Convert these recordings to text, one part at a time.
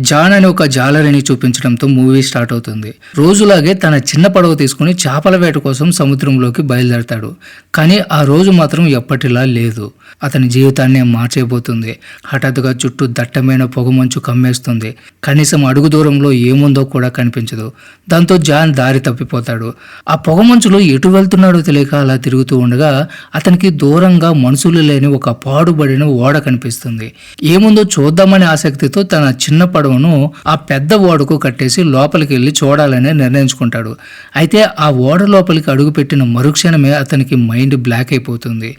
John అనే ఒక జాలరిని చూపించడంతో movie start అవుతుంది. రోజులాగే తన చిన్న పడవ తీసుకుని చేపల వేట కోసం సముద్రంలోకి బయలుదేరతాడు. కానీ ఆ రోజు మాత్రం ఎప్పటిలా లేదు. అతని జీవితాన్ని మార్చేయబోతుంది. హఠాత్తుగా చుట్టూ దట్టమైన పొగమంచు కమ్మేస్తుంది. కనీసం అడుగు దూరంలో ఏముందో కూడా కనిపించదు. దాంతో జాన్ దారి తప్పిపోతాడు. ఆ పొగమంచులో ఎటు వెళ్తున్నాడో తెలియక అలా తిరుగుతూ ఉండగా అతనికి దూరంగా మనుషులు లేని ఒక పాడుబడిన ఓడ కనిపిస్తుంది. ఏముందో చూద్దామనే ఆసక్తితో తన చిన్న పడవను ఆ పెద్ద ఓడకు కట్టేసి లోపలికి వెళ్ళి చూడాలని నిర్ణయించుకుంటాడు. అయితే ఆ ఓడ లోపలికి అడుగుపెట్టిన మరుక్షణమే అతనికి మైండ్ బ్లాక్ అయిపోతుంది.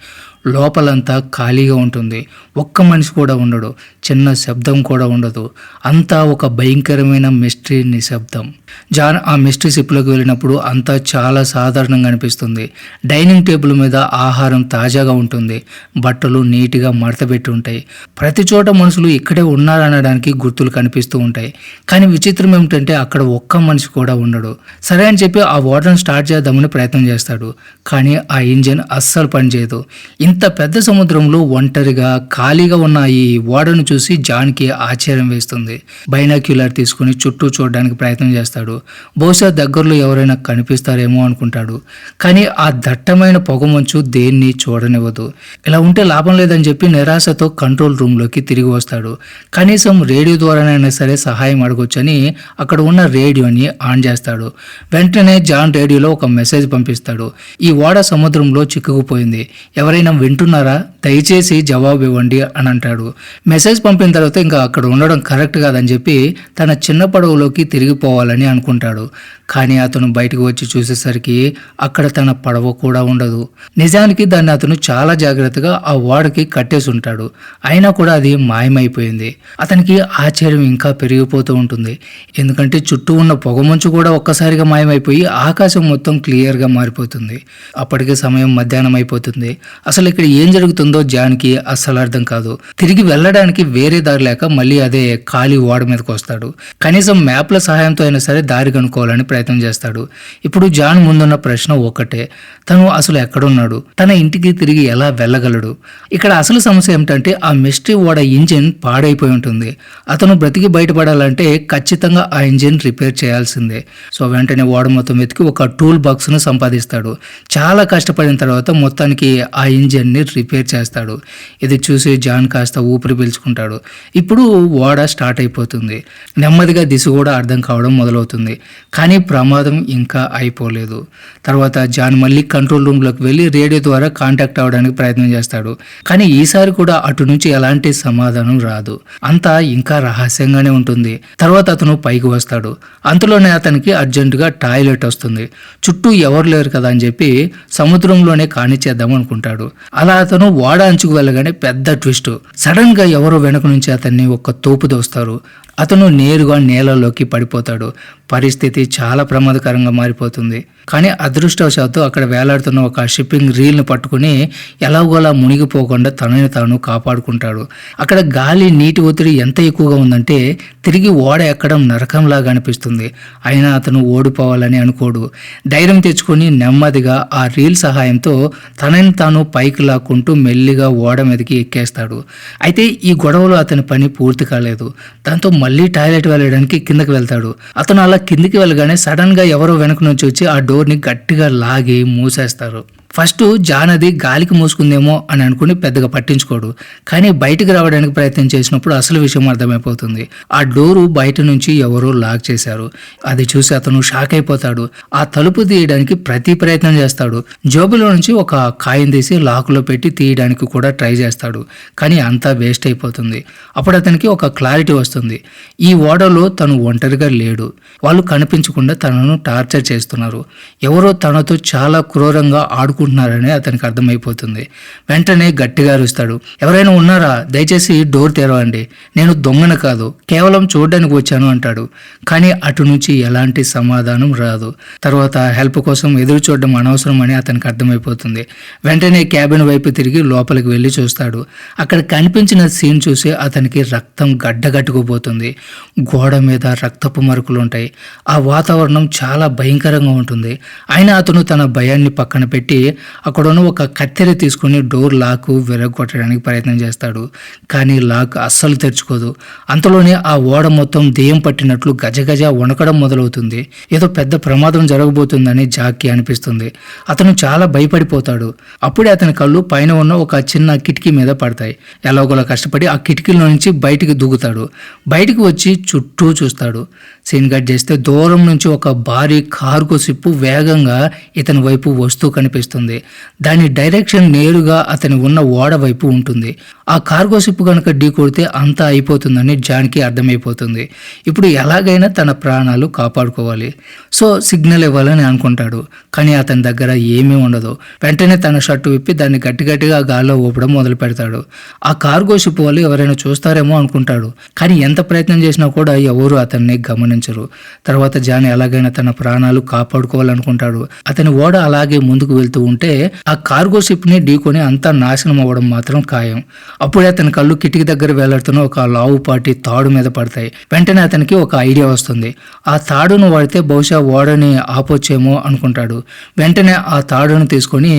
లోపలంతా ఖాళీగా ఉంటుంది. ఒక్క మనిషి కూడా ఉండడు. చిన్న శబ్దం కూడా ఉండదు. అంతా ఒక భయంకరమైన మిస్టరీ నిశ్శబ్దం. జాన్ ఆ మిస్టరీ షిప్లోకి వెళ్ళినప్పుడు అంతా చాలా సాధారణంగా అనిపిస్తుంది. డైనింగ్ టేబుల్ మీద ఆహారం తాజాగా ఉంటుంది. బట్టలు నీట్గా మడతపెట్టి ఉంటాయి. ప్రతి చోట మనుషులు ఇక్కడే ఉన్నారనడానికి గుర్తులు కనిపిస్తూ ఉంటాయి. కానీ విచిత్రం ఏమిటంటే అక్కడ ఒక్క మనిషి కూడా ఉండడు. సరే అని చెప్పి ఆ ఓడను స్టార్ట్ చేద్దామని ప్రయత్నం చేస్తాడు. కానీ ఆ ఇంజిన్ అస్సలు పనిచేయదు. ఇంత పెద్ద సముద్రంలో ఒంటరిగా ఖాళీగా ఉన్న ఈ ఓడను చూసి జాన్కి ఆశ్చర్యం వేస్తుంది. బైనాక్యులర్ తీసుకుని చుట్టూ చూడడానికి ప్రయత్నం చేస్తాడు. బహుశా దగ్గరలో ఎవరైనా కనిపిస్తారేమో అనుకుంటాడు. కానీ ఆ దట్టమైన పొగమంచు దేన్ని చూడనివ్వదు. ఇలా ఉంటే లాభం లేదని చెప్పి నిరాశతో కంట్రోల్ రూమ్లోకి తిరిగి వస్తాడు. కనీసం రేడియో ద్వారానైనా సరే సహాయం అడగొచ్చని అక్కడ ఉన్న రేడియోని ఆన్ చేస్తాడు. వెంటనే జాన్ రేడియోలో ఒక మెసేజ్ పంపిస్తాడు. ఈ ఓడ సముద్రంలో చిక్కుకుపోయింది. ఎవరైనా వింటున్నారా? దయచేసి జవాబు ఇవ్వండి అని అంటాడు. మెసేజ్ పంపిన తర్వాత ఇంకా అక్కడ ఉండడం కరెక్ట్ కాదని చెప్పి తన చిన్న పడవలోకి తిరిగిపోవాలని అనుకుంటాడు. కానీ అతను బయటకు వచ్చి చూసేసరికి అక్కడ తన పడవ కూడా ఉండదు. నిజానికి దాన్ని అతను చాలా జాగ్రత్తగా ఆ ఓడకి కట్టేసి ఉంటాడు. అయినా కూడా అది మాయమైపోయింది. అతనికి ఆశ్చర్యం ఇంకా పెరిగిపోతూ ఉంటుంది. ఎందుకంటే చుట్టూ ఉన్న పొగమంచు కూడా ఒక్కసారిగా మాయమైపోయి ఆకాశం మొత్తం క్లియర్గా మారిపోతుంది. అప్పటికే సమయం మధ్యాహ్నం అయిపోతుంది. అసలు ఇక్కడ ఏం జరుగుతుందో జాన్కి అస్సలు అర్థం కాదు. తిరిగి వెళ్ళడానికి వేరే దారి లేక మళ్ళీ అదే ఖాళీ ఓడ మీదకి వస్తాడు. కనీసం మ్యాప్ల సహాయంతో అయినా సరే దారి కనుక్కోవాలని ప్రయత్నం చేస్తాడు. ఇప్పుడు జాన్ ముందున్న ప్రశ్న ఒక్కటే, తను అసలు ఎక్కడున్నాడు? తన ఇంటికి తిరిగి ఎలా వెళ్ళగలడు? ఇక్కడ అసలు సమస్య ఏమిటంటే ఆ మిస్టరీ ఓడ ఇంజిన్ పాడైపోయి ఉంటుంది. అతను బ్రతికి బయటపడాలంటే ఖచ్చితంగా ఆ ఇంజిన్ రిపేర్ చేయాల్సిందే. సో వెంటనే ఓడ మొత్తం వెతికి ఒక టూల్ బాక్స్ను సంపాదిస్తాడు. చాలా కష్టపడిన తర్వాత మొత్తానికి ఆ ఇంజిన్ని రిపేర్ చేస్తాడు. ఇది చూసి జాన్ కాస్త ఊపిరి పీల్చుకుంటాడు. ఇప్పుడు ఓడ స్టార్ట్ అయిపోతుంది. నెమ్మదిగా దిశ కూడా అర్థం కావడం మొదలవుతుంది. కానీ ప్రమాదం ఇంకా అయిపోలేదు. తర్వాత జాన్ మళ్ళీ కంట్రోల్ రూమ్లోకి వెళ్ళి రేడియో ద్వారా కాంటాక్ట్ అవ్వడానికి ప్రయత్నం చేస్తాడు. కానీ ఈసారి కూడా అటు నుంచి ఎలాంటి సమాధానం రాదు. అంతా ఇంకా రహస్యంగానే ఉంటుంది. తర్వాత అతను పైకి వస్తాడు. అంతలోనే అతనికి అర్జెంటుగా టాయిలెట్ వస్తుంది. చుట్టూ ఎవరు లేరు కదా అని చెప్పి సముద్రంలోనే కానిచ్చేద్దాం అనుకుంటాడు. అలా అతను ఓడ అంచుకు వెళ్ళగానే పెద్ద ట్విస్ట్. సడన్ గా ఎవరో వెనక నుంచి అతన్ని ఒక తోపు దోస్తారు. అతను నేరుగా నేలలోకి పడిపోతాడు. పరిస్థితి చాలా ప్రమాదకరంగా మారిపోతుంది. కానీ అదృష్టవశాత్తు అక్కడ వేలాడుతున్న ఒక షిప్పింగ్ రీల్ని పట్టుకుని ఎలాగోలా మునిగిపోకుండా తనని తాను కాపాడుకుంటాడు. అక్కడ గాలి నీటి ఒత్తిడి ఎంత ఎక్కువగా ఉందంటే తిరిగి ఓడ ఎక్కడం నరకంలాగా అనిపిస్తుంది. అయినా అతను ఓడిపోవాలని అనుకోడు. ధైర్యం తెచ్చుకొని నెమ్మదిగా ఆ రీల్ సహాయంతో తనని తాను పైకి లాక్కుంటూ మెల్లిగా ఓడ మీదకి ఎక్కేస్తాడు. అయితే ఈ గొడవలో అతని పని పూర్తి కాలేదు. దాంతో మళ్ళీ టాయిలెట్ వెళ్ళడానికి కిందకి వెళ్తాడు. అతను అలా కిందికి వెళ్ళగానే సడన్ గా ఎవరో వెనక నుంచి వచ్చి ఆ డోర్ని గట్టిగా లాగి మూసేస్తారు. ఫస్ట్ జాన్ అది గాలికి మూసుకుందేమో అని అనుకుని పెద్దగా పట్టించుకోడు. కానీ బయటకు రావడానికి ప్రయత్నం చేసినప్పుడు అసలు విషయం అర్థమైపోతుంది. ఆ డోరు బయట నుంచి ఎవరో లాక్ చేశారు. అది చూసి అతను షాక్ అయిపోతాడు. ఆ తలుపు తీయడానికి ప్రతి ప్రయత్నం చేస్తాడు. జోబులో నుంచి ఒక కాయిన్ తీసి లాకులో పెట్టి తీయడానికి కూడా ట్రై చేస్తాడు. కానీ అంతా వేస్ట్ అయిపోతుంది. అప్పుడు అతనికి ఒక క్లారిటీ వస్తుంది. ఈ ఓడలో తను ఒంటరిగా లేడు. వాళ్ళు కనిపించకుండా తనను టార్చర్ చేస్తున్నారు. ఎవరో తనతో చాలా క్రూరంగా ఆడుకుంటున్నారని అతనికి అర్థమైపోతుంది. వెంటనే గట్టిగా అరుస్తాడు, ఎవరైనా ఉన్నారా? దయచేసి డోర్ తెరవండి. నేను దొంగను కాదు, కేవలం చూడడానికి వచ్చాను అంటాడు. కానీ అటు నుంచి ఎలాంటి సమాధానం రాదు. తర్వాత హెల్ప్ కోసం ఎదురు చూడడం అనవసరం అని అతనికి అర్థమైపోతుంది. వెంటనే క్యాబిన్ వైపు తిరిగి లోపలికి వెళ్ళి చూస్తాడు. అక్కడ కనిపించిన సీన్ చూసి అతనికి రక్తం గడ్డగట్టుకుపోతుంది. గోడ మీద రక్తపు మరుకులు ఉంటాయి. ఆ వాతావరణం చాలా భయంకరంగా ఉంటుంది. అయినా అతను తన భయాన్ని పక్కన పెట్టి అక్కడున్న ఒక కత్తెర తీసుకొని డోర్ లాక్ విరగొట్టడానికి ప్రయత్నం చేస్తాడు. కానీ లాక్ అస్సలు తెరుచుకోదు. అంతలోనే ఆ ఓడ మొత్తం దెయ్యం పట్టినట్లు గజగజ వణకడం మొదలవుతుంది. ఏదో పెద్ద ప్రమాదం జరగబోతుందని జాక్కి అనిపిస్తుంది. అతను చాలా భయపడిపోతాడు. అప్పుడే అతని కళ్ళు పైన ఉన్న ఒక చిన్న కిటికీ మీద పడతాయి. ఎలాగోలా కష్టపడి ఆ కిటికీలో నుంచి బయటికి దూకుతాడు. బయటికి వచ్చి చుట్టూ చూస్తాడు. సీన్ కట్ చేస్తే దూరం నుంచి ఒక భారీ కార్గో షిప్ వేగంగా ఇతని వైపు వస్తూ కనిపిస్తుంది. దాని డైరెక్షన్ నేరుగా అతని ఉన్న ఓడ వైపు ఉంటుంది. ఆ కార్గో షిప్ కనుక ఢీ కొడితే అంతా అయిపోతుందని జాన్కి అర్థమైపోతుంది. ఇప్పుడు ఎలాగైనా తన ప్రాణాలు కాపాడుకోవాలి. సో సిగ్నల్ ఇవ్వాలని అనుకుంటాడు. కానీ అతని దగ్గర ఏమీ ఉండదు. వెంటనే తన షర్టు విప్పి దాన్ని గట్టిగా గాల్లో ఊపడం మొదలు పెడతాడు. ఆ కార్గో షిప్ వాళ్ళు ఎవరైనా చూస్తారేమో అనుకుంటాడు. కానీ ఎంత ప్రయత్నం చేసినా కూడా ఎవరు అతన్ని గమనించరు. తర్వాత జాన్ ఎలాగైనా తన ప్రాణాలు కాపాడుకోవాలనుకుంటాడు. అతని ఓడ అలాగే ముందుకు వెళ్తూ ఉంటే ఆ కార్గో షిప్ ని ఢీకొని అంతా నాశనం అవ్వడం మాత్రం ఖాయం. అప్పుడే అతని కళ్ళు కిటికీ దగ్గర వేలాడుతున్న ఒక లావుపాటి తాడు మీద పడతాయి. వెంటనే అతనికి ఒక ఐడియా వస్తుంది. ఆ తాడును వాడితే బహుశా ఓడని ఆపొచ్చేమో అనుకుంటాడు. వెంటనే ఆ తాడును తీసుకొని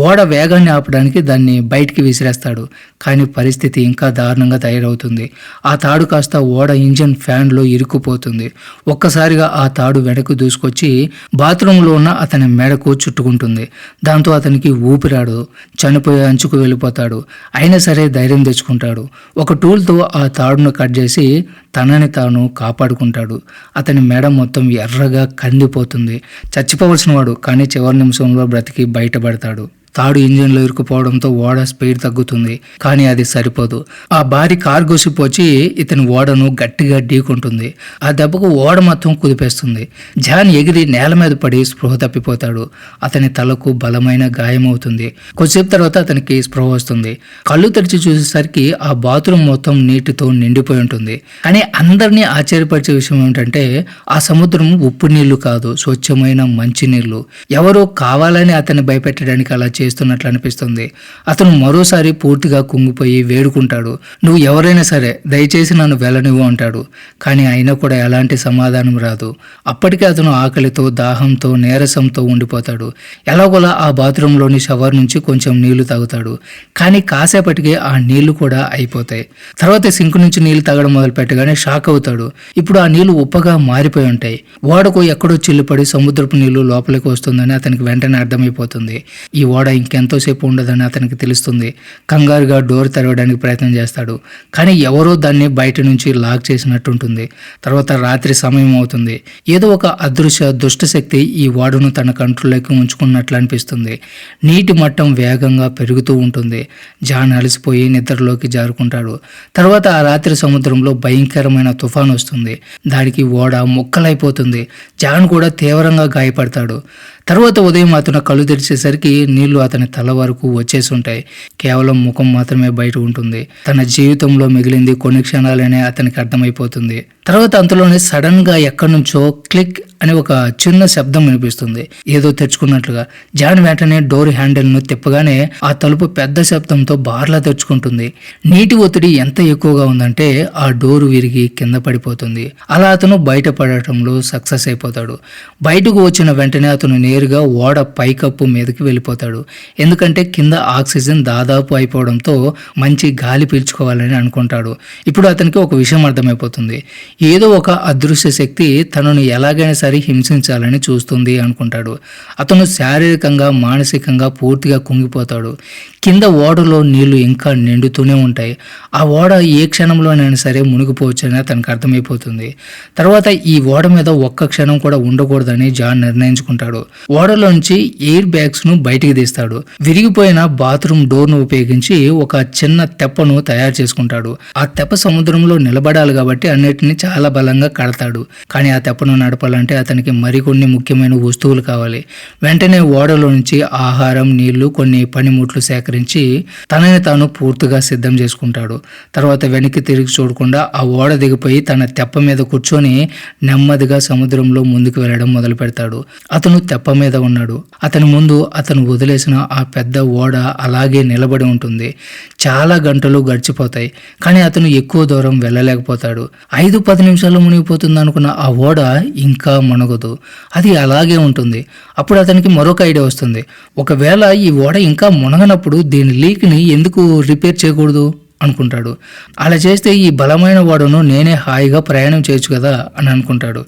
ఓడ వేగాన్ని ఆపడానికి దాన్ని బయటికి విసిరేస్తాడు. కానీ పరిస్థితి ఇంకా దారుణంగా తయారవుతుంది. ఆ తాడు కాస్త ఓడ ఇంజిన్ ఫ్యాన్లో ఇరుక్కుపోతుంది. ఒక్కసారిగా ఆ తాడు వెనక్కి దూసుకొచ్చి బాత్రూంలో ఉన్న అతని మెడకు చుట్టుకుంటుంది. దాంతో అతనికి ఊపిరాడు. చనిపోయే అంచుకు వెళ్ళిపోతాడు. అయినా సరే ధైర్యం తెచ్చుకుంటాడు. ఒక టూల్తో ఆ తాడును కట్ చేసి తనని తాను కాపాడుకుంటాడు. అతని మెడ మొత్తం ఎర్రగా కందిపోతుంది. చచ్చిపోవలసిన వాడు కానీ చివరి నిమిషంలో బ్రతికి బయటపడతాడు. తాడు ఇంజిన్లో ఇరుక్కుపోవడంతో ఓడ స్పీడ్ తగ్గుతుంది. కానీ అది సరిపోదు. ఆ భారీ కార్గో షిప్ వచ్చి ఇతని ఓడను గట్టిగా ఢీకొంటుంది. ఆ దెబ్బకు ఓడ మొత్తం కుదిపేస్తుంది. జాన్ ఎగిరి నేల మీద పడి స్పృహ తప్పిపోతాడు. అతని తలకు బలమైన గాయమవుతుంది. కొద్దిసేపు తర్వాత అతనికి స్పృహ వస్తుంది. కళ్ళు తెరిచి చూసేసరికి ఆ బాత్రూమ్ మొత్తం నీటితో నిండిపోయి ఉంటుంది. కానీ అందరినీ ఆశ్చర్యపరిచే విషయం ఏమిటంటే ఆ సముద్రం ఉప్పు నీళ్లు కాదు, స్వచ్ఛమైన మంచి నీళ్లు. ఎవరో కావాలని అతన్ని భయపెట్టడానికి అలా చేస్తున్నట్లు అనిపిస్తుంది. అతను మరోసారి పూర్తిగా కుంగిపోయి వేడుకుంటాడు. నువ్వు ఎవరైనా సరే దయచేసి నన్ను వెళ్ళనివ్వు అంటాడు. కానీ అయినా కూడా ఎలాంటి సమాధానం రాదు. అప్పటికే అతను ఆకలితో, దాహంతో, నీరసంతో ఉండిపోతాడు. ఎలాగోలా ఆ బాత్రూంలోని షవర్ నుంచి కొంచెం నీళ్లు తాగుతాడు. కానీ కాసేపటికే ఆ నీళ్లు కూడా అయిపోతాయి. తర్వాత సింక్ నుంచి నీళ్లు తాగడం మొదలు పెట్టగానే షాక్ అవుతాడు. ఇప్పుడు ఆ నీళ్లు ఉప్పగా మారిపోయి ఉంటాయి. ఓడకు ఎక్కడో చిల్లుపడి సముద్రపు నీళ్లు లోపలికి వస్తుందని అతనికి వెంటనే అర్థమైపోతుంది. ఈ ఓడ ఇంకెంతోసేపు ఉండదని అతనికి తెలుస్తుంది. కంగారుగా డోర్ తెరవడానికి ప్రయత్నం చేస్తాడు. కానీ ఎవరో దాన్ని బయట నుంచి లాక్ చేసినట్టుంటుంది. తర్వాత రాత్రి సమయం అవుతుంది. ఏదో ఒక అదృశ్య దుష్టశక్తి ఈ ఓడను తన కంట్రోల్లోకి ఉంచుకున్నట్లు అనిపిస్తుంది. నీటి మట్టం వేగంగా పెరుగుతూ ఉంటుంది. జాన్ అలసిపోయి నిద్రలోకి జారుకుంటాడు. తర్వాత ఆ రాత్రి సముద్రంలో భయంకరమైన తుఫాన్ వస్తుంది. దానికి ఓడ ముక్కలైపోతుంది. జాన్ కూడా తీవ్రంగా గాయపడతాడు. తర్వాత ఉదయం అతను కళ్ళు తెరిచేసరికి నీళ్లు అతని తల వరకు వచ్చేసి ఉంటాయి. కేవలం ముఖం మాత్రమే బయట ఉంటుంది. తన జీవితంలో మిగిలింది కొన్ని క్షణాలనే అతనికి అర్థమైపోతుంది. తర్వాత అంతలోనే సడన్ గా ఎక్కడి నుంచో క్లిక్ అని ఒక చిన్న శబ్దం వినిపిస్తుంది. ఏదో తెరుచుకున్నట్లుగా. జాన్ వెంటనే డోర్ హ్యాండిల్ ను తిప్పగానే ఆ తలుపు పెద్ద శబ్దంతో బార్లా తెరుచుకుంటుంది. నీటి ఒత్తిడి ఎంత ఎక్కువగా ఉందంటే ఆ డోరు విరిగి కింద పడిపోతుంది. అలా అతను బయటపడటంలో సక్సెస్ అయిపోతాడు. బయటకు వచ్చిన వెంటనే అతను నేరుగా ఓడ పైకప్పు మీదకి వెళ్ళిపోతాడు. ఎందుకంటే కింద ఆక్సిజన్ దాదాపు అయిపోవడంతో మంచి గాలి పీల్చుకోవాలని అనుకుంటాడు. ఇప్పుడు అతనికి ఒక విషయం అర్థమైపోతుంది. ఏదో ఒక అదృశ్య శక్తి తనను ఎలాగైనా సరే హింసించాలని చూస్తుంది అనుకుంటాడు. అతను శారీరకంగా, మానసికంగా పూర్తిగా కుంగిపోతాడు. కింద ఓడలో నీళ్లు ఇంకా నిండుతూనే ఉంటాయి. ఆ ఓడ ఏ క్షణంలోనైనా సరే మునిగిపోవచ్చని అతనికి అర్థమైపోతుంది. తర్వాత ఈ ఓడ మీద ఒక్క క్షణం కూడా ఉండకూడదని జాన్ నిర్ణయించుకుంటాడు. ఓడలోంచి ఎయిర్ బ్యాగ్స్ ను బయటికి తీస్తాడు. విరిగిపోయిన బాత్రూమ్ డోర్ ను ఉపయోగించి ఒక చిన్న తెప్పను తయారు చేసుకుంటాడు. ఆ తెప్ప సముద్రంలో నిలబడాలి కాబట్టి అన్నిటిని చాలా బలంగా కడతాడు. కానీ ఆ తెప్పను నడపాలంటే అతనికి మరికొన్ని ముఖ్యమైన వస్తువులు కావాలి. వెంటనే ఓడలో నుంచి ఆహారం, నీళ్లు, కొన్ని పనిముట్లు సేకరించి తనని తాను పూర్తిగా సిద్ధం చేసుకుంటాడు. తర్వాత వెనక్కి తిరిగి చూడకుండా ఆ ఓడ దిగిపోయి తన తెప్ప మీద కూర్చొని నెమ్మదిగా సముద్రంలో ముందుకు వెళ్ళడం మొదలు పెడతాడు. అతను తెప్ప మీద ఉన్నాడు. అతని ముందు అతను వదిలేసిన ఆ పెద్ద ఓడ అలాగే నిలబడి ఉంటుంది. చాలా గంటలు గడిచిపోతాయి. కానీ అతను ఎక్కువ దూరం వెళ్ళలేకపోతాడు. 5-10 నిమిషాల్లో మునిగిపోతుంది అనుకున్న ఆ ఓడ ఇంకా మునగదు, అది అలాగే ఉంటుంది. అప్పుడు అతనికి మరొక ఐడియా వస్తుంది. ఒకవేళ ఈ ఓడ ఇంకా మునగనప్పుడు దీని లీక్ని ఎందుకు రిపేర్ చేయకూడదు అనుకుంటాడు. అలా చేస్తే ఈ బలమైన ఓడను నేనే హాయిగా ప్రయాణం చేయొచ్చు కదా అని అనుకుంటాడు.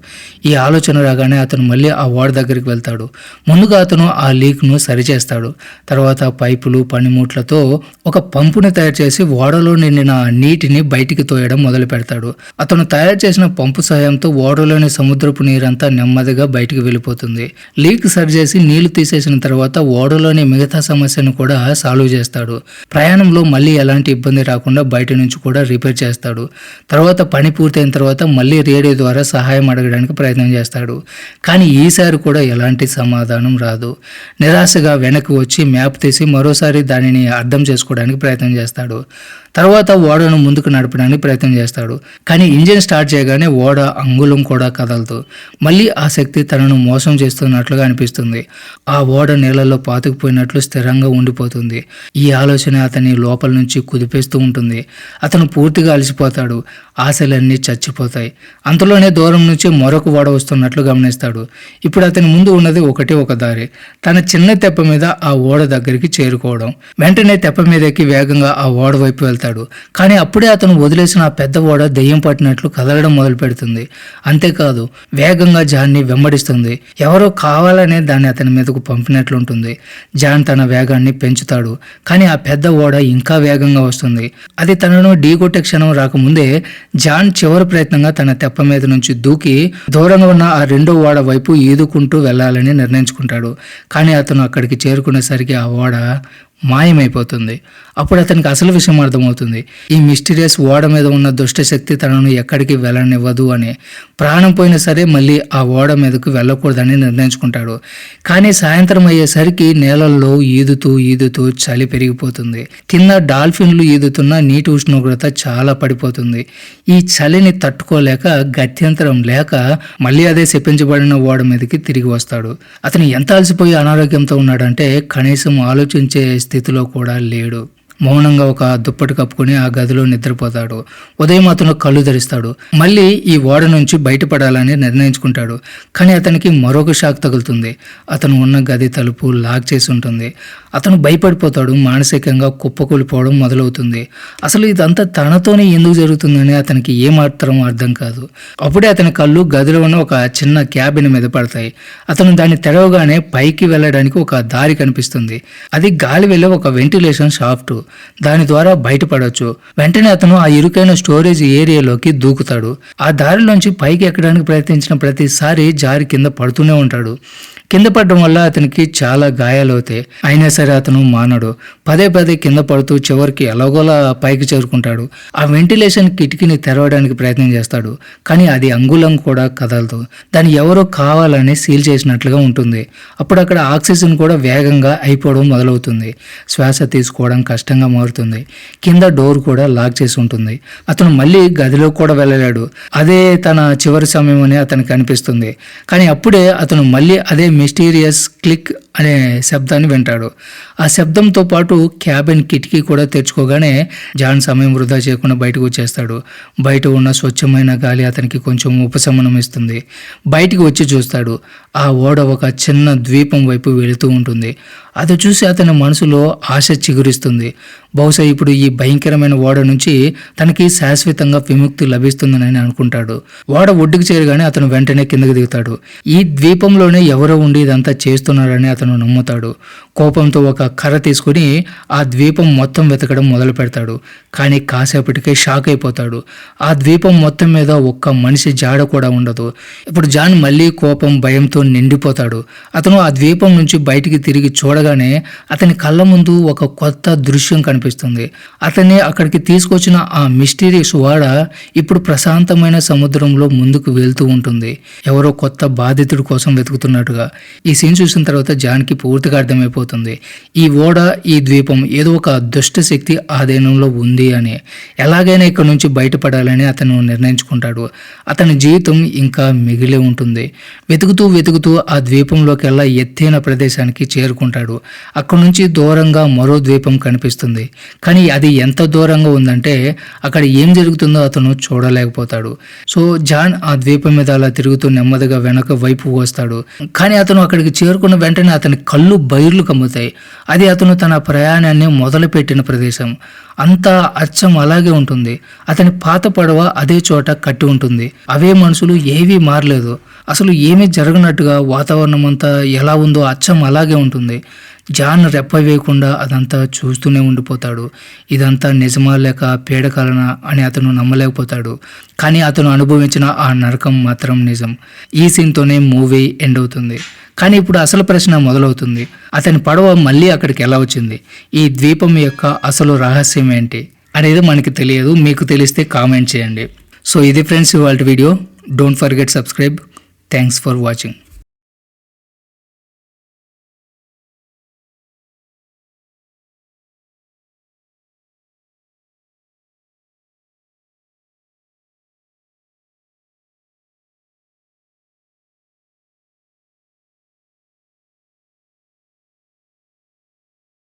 ఈ ఆలోచన రాగానే అతను మళ్ళీ ఆ ఓడ దగ్గరికి వెళ్తాడు. ముందుగా అతను ఆ లీక్ను సరిచేస్తాడు. తర్వాత పైపులు, పనిముట్లతో ఒక పంపుని తయారు చేసి ఓడలో నిండిన నీటిని బయటికి తోయడం మొదలు పెడతాడు. అతను తయారు చేసిన పంపు సాయంతో ఓడలోని సముద్రపు నీరంతా నెమ్మదిగా బయటికి వెళ్ళిపోతుంది. లీక్ సరిచేసి నీళ్లు తీసేసిన తర్వాత ఓడలోని మిగతా సమస్యను కూడా సాల్వ్ చేస్తాడు. ప్రయాణంలో మళ్ళీ ఎలాంటి ఇబ్బంది రాకుండా బయట నుంచి కూడా రిపేర్ చేస్తాడు. తర్వాత పని పూర్తయిన తర్వాత మళ్ళీ రేడియో ద్వారా సహాయం అడగడానికి ప్రయత్నం చేస్తాడు. కానీ ఈసారి కూడా ఎలాంటి సమాధానం రాదు. నిరాశగా వెనక్కి వచ్చి మ్యాప్ తీసి మరోసారి దానిని అర్థం చేసుకోవడానికి ప్రయత్నం చేస్తాడు. తర్వాత ఓడను ముందుకు నడపడానికి ప్రయత్నం చేస్తాడు. కానీ ఇంజిన్ స్టార్ట్ చేయగానే ఓడ అంగుళం కూడా కదలదు. మళ్ళీ ఆ శక్తి తనను మోసం చేస్తున్నట్లుగా అనిపిస్తుంది. ఆ ఓడ నీళ్ళలో పాతుకుపోయినట్లు స్థిరంగా ఉండిపోతుంది. ఈ ఆలోచన అతని లోపల నుంచి కుదిపేస్తూ ఉంటుంది. అతను పూర్తిగా అలసిపోతాడు. ఆశలన్నీ చచ్చిపోతాయి. అంతలోనే దూరం నుంచి మరొక ఓడ వస్తున్నట్లు గమనిస్తాడు. ఇప్పుడు అతని ముందు ఉన్నది ఒకటే ఒక దారి. తన చిన్న తెప్ప మీద ఆ ఓడ దగ్గరికి చేరుకోవడం. వెంటనే తెప్ప మీద ఎక్కి వేగంగా ఆ ఓడ వైపు వెళ్తాడు. కానీ అప్పుడే అతను వదిలేసిన ఆ పెద్ద ఓడ దెయ్యం పట్టినట్లు కదలడం మొదలు పెడుతుంది. అంతేకాదు వేగంగా జాన్ని వెంబడిస్తుంది. ఎవరో కావాలనే దాన్ని అతని మీదకు పంపినట్లుంటుంది. జాన్ తన వేగాన్ని పెంచుతాడు. కానీ ఆ పెద్ద ఓడ ఇంకా వేగంగా వస్తుంది. అది తనను ఢీకొట్టే క్షణం రాకముందే జాన్ చివరి ప్రయత్నంగా తన తెప్ప మీద నుంచి దూకి దూరంగా ఉన్న ఆ రెండో ఓడ వైపు ఈదుకుంటూ వెళ్ళాలని నిర్ణయించుకుంటాడు. కానీ అతను అక్కడికి చేరుకునేసరికి ఆ ఓడ మాయమైపోతుంది. అప్పుడు అతనికి అసలు విషయం అర్థమవుతుంది. ఈ మిస్టీరియస్ ఓడ మీద ఉన్న దుష్టశక్తి తనను ఎక్కడికి వెళ్ళనివ్వదు అని. ప్రాణం పోయినా సరే మళ్ళీ ఆ ఓడ మీదకు వెళ్ళకూడదని నిర్ణయించుకుంటాడు. కానీ సాయంత్రం అయ్యేసరికి నేలల్లో ఈదుతూ చలి పెరిగిపోతుంది. కింద డాల్ఫిన్లు ఈదుతున్న నీటి ఉష్ణోగ్రత చాలా పడిపోతుంది. ఈ చలిని తట్టుకోలేక గత్యంతరం లేక మళ్ళీ అదే శపించబడిన ఓడ మీదకి తిరిగి వస్తాడు. అతను ఎంత అలసిపోయి అనారోగ్యంతో ఉన్నాడంటే కనీసం ఆలోచించే స్థితిలో కూడా లేడు. మౌనంగా ఒక దుప్పటి కప్పుకొని ఆ గదిలో నిద్రపోతాడు. ఉదయం అతను కళ్ళు తెరుస్తాడు. మళ్ళీ ఈ ఓడ నుంచి బయటపడాలని నిర్ణయించుకుంటాడు. కానీ అతనికి మరొక షాక్ తగులుతుంది. అతను ఉన్న గది తలుపు లాక్ చేసి ఉంటుంది. అతను భయపడిపోతాడు. మానసికంగా కుప్పకూలిపోవడం మొదలవుతుంది. అసలు ఇదంతా తనతోనే ఎందుకు జరుగుతుందని అతనికి ఏమాత్రం అర్థం కాదు. అప్పుడే అతని కళ్ళు గదిలో ఉన్న ఒక చిన్న క్యాబిన్ మీద పడతాయి. అతను దాన్ని తెరవగానే పైకి వెళ్ళడానికి ఒక దారి కనిపిస్తుంది. అది గాలి వెళ్ళే ఒక వెంటిలేషన్ షాఫ్ట్. దాని ద్వారా బయటపడవచ్చు. వెంటనే అతను ఆ ఇరుకైన స్టోరేజ్ ఏరియాలోకి దూకుతాడు. ఆ దారిలోంచి పైకి ఎక్కడానికి ప్రయత్నించిన ప్రతిసారి జారి కింద పడుతూనే ఉంటాడు. కింద పడడం వల్ల అతనికి చాలా గాయాలవుతాయి. అయినా సరే అతను మానడు. పదే కింద పడుతూ చివరికి ఎలాగోలా పైకి చేరుకుంటాడు. ఆ వెంటిలేషన్ కిటికీని తెరవడానికి ప్రయత్నం చేస్తాడు. కానీ అది అంగుళం కూడా కదలదు. దాన్ని ఎవరో కావాలని సీల్ చేసినట్లుగా ఉంటుంది. అప్పుడు అక్కడ ఆక్సిజన్ కూడా వేగంగా అయిపోవడం మొదలవుతుంది. శ్వాస తీసుకోవడం కష్టంగా మారుతుంది. కింద డోర్ కూడా లాక్ చేసి ఉంటుంది. అతను మళ్ళీ గదిలో కూడా వెళ్ళలేడు. అదే తన చివరి సమయం అని అతనికి అనిపిస్తుంది. కానీ అప్పుడే అతను మళ్ళీ అదే మిస్టీరియస్ క్లిక్ అనే శబ్దాన్ని వింటాడు. ఆ శబ్దంతో పాటు క్యాబిన్ కిటికీ కూడా తెరుచుకోగానే జాన్ సమయం వృధా చేయకుండా బయటకు వచ్చేస్తాడు. బయట ఉన్న స్వచ్ఛమైన గాలి అతనికి కొంచెం ఉపశమనం ఇస్తుంది. బయటికి వచ్చి చూస్తాడు. ఆ ఓడ ఒక చిన్న ద్వీపం వైపు వెళుతూ ఉంటుంది. అది చూసి అతని మనసులో ఆశ చిగురిస్తుంది. బహుశా ఇప్పుడు ఈ భయంకరమైన ఓడ నుంచి తనకి శాశ్వతంగా విముక్తి లభిస్తుందని అనుకుంటాడు. ఓడ ఒడ్డుకు చేరగానే అతను వెంటనే కిందకి దిగుతాడు. ఈ ద్వీపంలోనే ఎవరో ఉండి ఇదంతా చేస్తున్నారని అతను నమ్ముతాడు. కోపంతో ఒక కర్ర తీసుకుని ఆ ద్వీపం మొత్తం వెతకడం మొదలు పెడతాడు. కానీ కాసేపటికే షాక్ అయిపోతాడు. ఆ ద్వీపం మొత్తం మీద ఒక్క మనిషి జాడ కూడా ఉండదు. ఇప్పుడు జాన్ మళ్ళీ కోపం, భయంతో నిండిపోతాడు. అతను ఆ ద్వీపం నుంచి బయటికి తిరిగి చూడగానే అతని కళ్ళ ముందు ఒక కొత్త దృశ్యం కనిపిస్తుంది. అతన్ని అక్కడికి తీసుకొచ్చిన ఆ మిస్టీరియస్ ఓడ ఇప్పుడు ప్రశాంతమైన సముద్రంలో ముందుకు వెళ్తూ ఉంటుంది. ఎవరో కొత్త బాధితుడి కోసం వెతుకుతున్నట్టుగా. ఈ సీన్ చూసిన తర్వాత జాన్కి పూర్తిగా అర్థమైపోతుంది తెలిసిపోతుంది. ఈ ఓడ, ఈ ద్వీపం ఏదో ఒక దుష్ట శక్తి ఆధీనంలో ఉంది అని. ఎలాగైనా ఇక్కడ నుంచి బయటపడాలని అతను నిర్ణయించుకుంటాడు. అతని జీవితం ఇంకా మిగిలి ఉంటుంది. వెతుకుతూ ఆ ద్వీపంలోకెల్లా ఎత్తైన ప్రదేశానికి చేరుకుంటాడు. అక్కడ నుంచి దూరంగా మరో ద్వీపం కనిపిస్తుంది. కానీ అది ఎంత దూరంగా ఉందంటే అక్కడ ఏం జరుగుతుందో అతను చూడలేకపోతాడు. సో జాన్ ఆ ద్వీపం మీద అలా తిరుగుతూ నెమ్మదిగా వెనక వైపు వస్తాడు. కానీ అతను అక్కడికి చేరుకున్న వెంటనే అతని కళ్ళు బైర్లు కమ్ముతాయి. అది అతను తన ప్రయాణాన్ని మొదలుపెట్టిన ప్రదేశం. అంతా అచ్చం అలాగే ఉంటుంది. అతని పాత పడవ అదే చోట కట్టి ఉంటుంది. అవే మనుషులు, ఏవీ మారలేదు. అసలు ఏమీ జరగనట్టుగా వాతావరణం అంతా ఎలా ఉందో అచ్చం అలాగే ఉంటుంది. జాన్ రెప్ప వేయకుండా అదంతా చూస్తూనే ఉండిపోతాడు. ఇదంతా నిజమా లేక పీడకలనా అని అతను నమ్మలేకపోతాడు. కానీ అతను అనుభవించిన ఆ నరకం మాత్రం నిజం. ఈ సీన్తోనే మూవీ ఎండ్ అవుతుంది. కానీ ఇప్పుడు అసలు ప్రశ్న మొదలవుతుంది. అతని పడవ మళ్ళీ అక్కడికి ఎలా వచ్చింది? ఈ ద్వీపం యొక్క అసలు రహస్యం ఏంటి అనేది మనకి తెలియదు. మీకు తెలిస్తే కామెంట్ చేయండి. సో ఇది ఫ్రెండ్స్ ఇవాల్టి video. Don't forget subscribe. Thanks for watching.